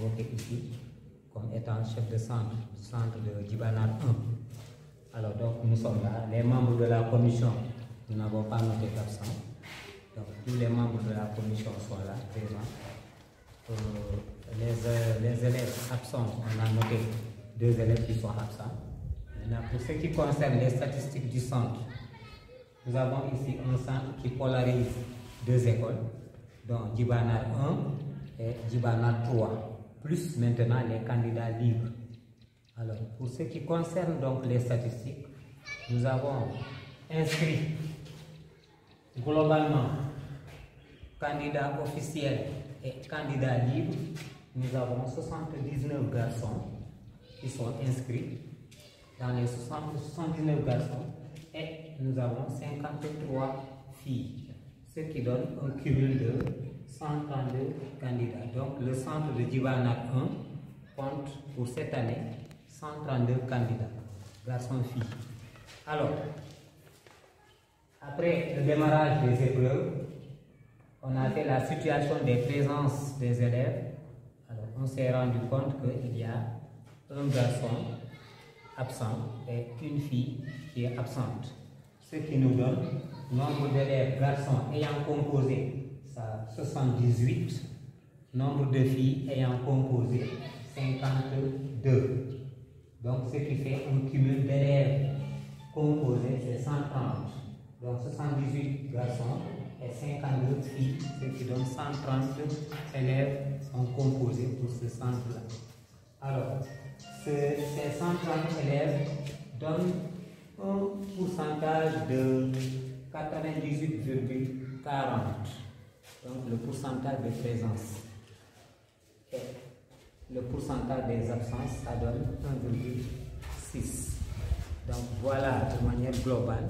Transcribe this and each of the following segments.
convoqué ici comme étant chef de centre du centre de Djibanar 1. Alors donc nous sommes là, les membres de la commission, nous n'avons pas noté d'absent. Donc tous les membres de la commission sont là, présents. Les élèves absents, on a noté 2 élèves qui sont absents. Maintenant, pour ce qui concerne les statistiques du centre, nous avons ici un centre qui polarise 2 écoles, dont Djibanar 1 et Djibanar 3, plus maintenant les candidats libres. Alors, pour ce qui concerne donc les statistiques, nous avons inscrit globalement candidats officiels et candidats libres. Nous avons 79 garçons qui sont inscrits dans les 79 garçons et nous avons 53 filles, ce qui donne un cumul de 132 candidats. Donc le centre de Djibanar 1 compte pour cette année 132 candidats, garçons-filles. Alors, après le démarrage des épreuves, on a fait la situation des présences des élèves. Alors, on s'est rendu compte qu'il y a un garçon absent et une fille qui est absente. Ce qui nous donne nombre d'élèves garçons ayant composé 78, nombre de filles ayant composé 52. Donc ce qui fait un cumul d'élèves composés, c'est 130. Donc 78 garçons et 52 filles, ce qui donne 130 élèves sont composés pour ce centre-là. Alors, ces 130 élèves donnent un pourcentage de 98,40. Donc le pourcentage de présence. Et le pourcentage des absences, ça donne 1,6. Donc voilà de manière globale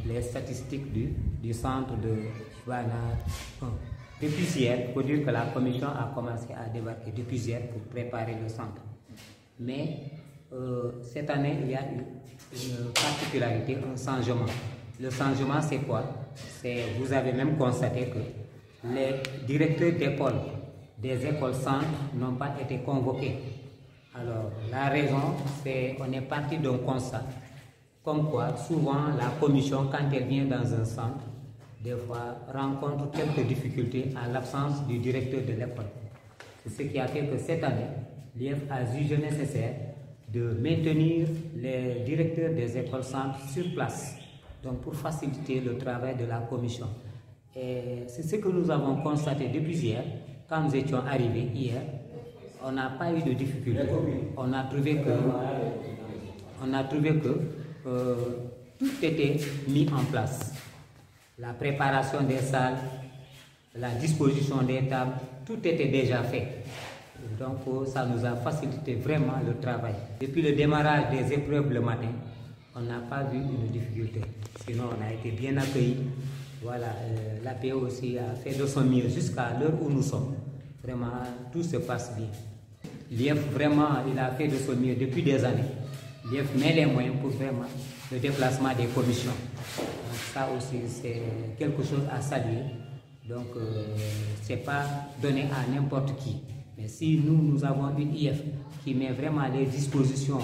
les statistiques du centre de Djibanar 1. Depuis hier, il faut dire que la commission a commencé à débarquer depuis hier pour préparer le centre. Mais cette année, il y a une particularité, un changement. Le changement, c'est quoi? Vous avez même constaté que les directeurs d'école des écoles centres n'ont pas été convoqués. Alors, la raison, c'est qu'on est parti d'un constat, comme quoi, souvent, la commission, quand elle vient dans un centre, des fois, rencontre quelques difficultés à l'absence du directeur de l'école. C'est ce qui a fait que cette année, l'IEF a jugé nécessaire de maintenir les directeurs des écoles centres sur place, donc pour faciliter le travail de la commission. Et c'est ce que nous avons constaté depuis hier. Quand nous étions arrivés hier, on n'a pas eu de difficulté. On a trouvé que tout était mis en place. La préparation des salles, la disposition des tables, tout était déjà fait. Donc ça nous a facilité vraiment le travail. Depuis le démarrage des épreuves le matin, on n'a pas vu une difficulté. Sinon, on a été bien accueillis. Voilà, l'APE aussi a fait de son mieux jusqu'à l'heure où nous sommes. Vraiment, tout se passe bien. L'IEF, vraiment, il a fait de son mieux depuis des années. L'IEF met les moyens pour vraiment le déplacement des commissions. Donc ça aussi, c'est quelque chose à saluer. Donc, ce n'est pas donné à n'importe qui. Mais si nous avons une IEF qui met vraiment les dispositions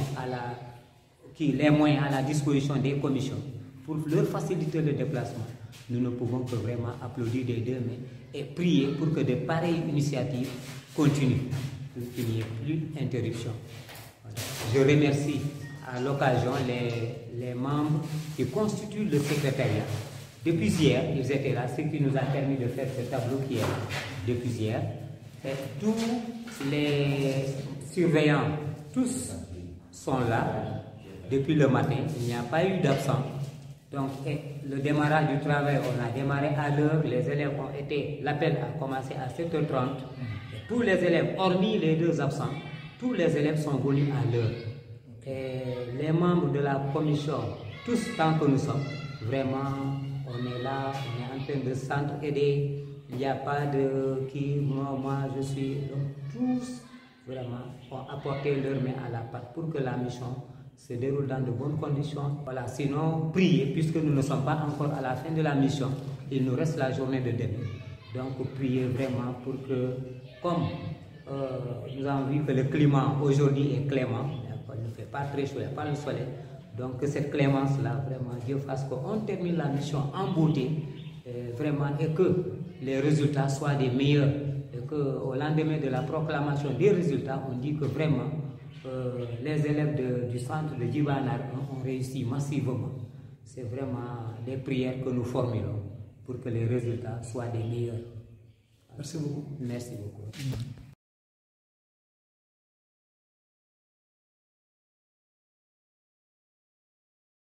les moyens à la disposition des commissions pour leur faciliter le déplacement, nous ne pouvons que vraiment applaudir des 2 mains et prier pour que de pareilles initiatives continuent, pour qu'il n'y ait plus d'interruption. Voilà. Je remercie à l'occasion les membres qui constituent le secrétariat. Depuis hier, ils étaient là, ce qui nous a permis de faire ce tableau qui est là. Depuis hier, et tous les surveillants, tous sont là depuis le matin. Il n'y a pas eu d'absent. Donc, le démarrage du travail, on a démarré à l'heure. Les élèves ont été, l'appel a commencé à 7h30. Et tous les élèves, hormis les 2 absents, tous les élèves sont venus à l'heure. Et les membres de la commission, tous tant que nous sommes, vraiment, on est là, on est en train de s'entraider. Il n'y a pas de qui, moi je suis. Donc, tous vraiment ont apporté leur main à la pâte pour que la mission se déroule dans de bonnes conditions. Voilà, sinon, priez, puisque nous ne sommes pas encore à la fin de la mission, il nous reste la journée de demain. Donc, priez vraiment pour que, comme nous avons vu que le climat aujourd'hui est clément, il ne fait pas très chaud, il n'y a pas le soleil. Donc que cette clémence-là, vraiment, Dieu fasse qu'on termine la mission en beauté, vraiment, et que les résultats soient des meilleurs. Et qu'au lendemain de la proclamation des résultats, on dit que vraiment, les élèves du centre de Djibanar ont réussi massivement. C'est vraiment des prières que nous formulons pour que les résultats soient des meilleurs. Merci beaucoup. Merci beaucoup.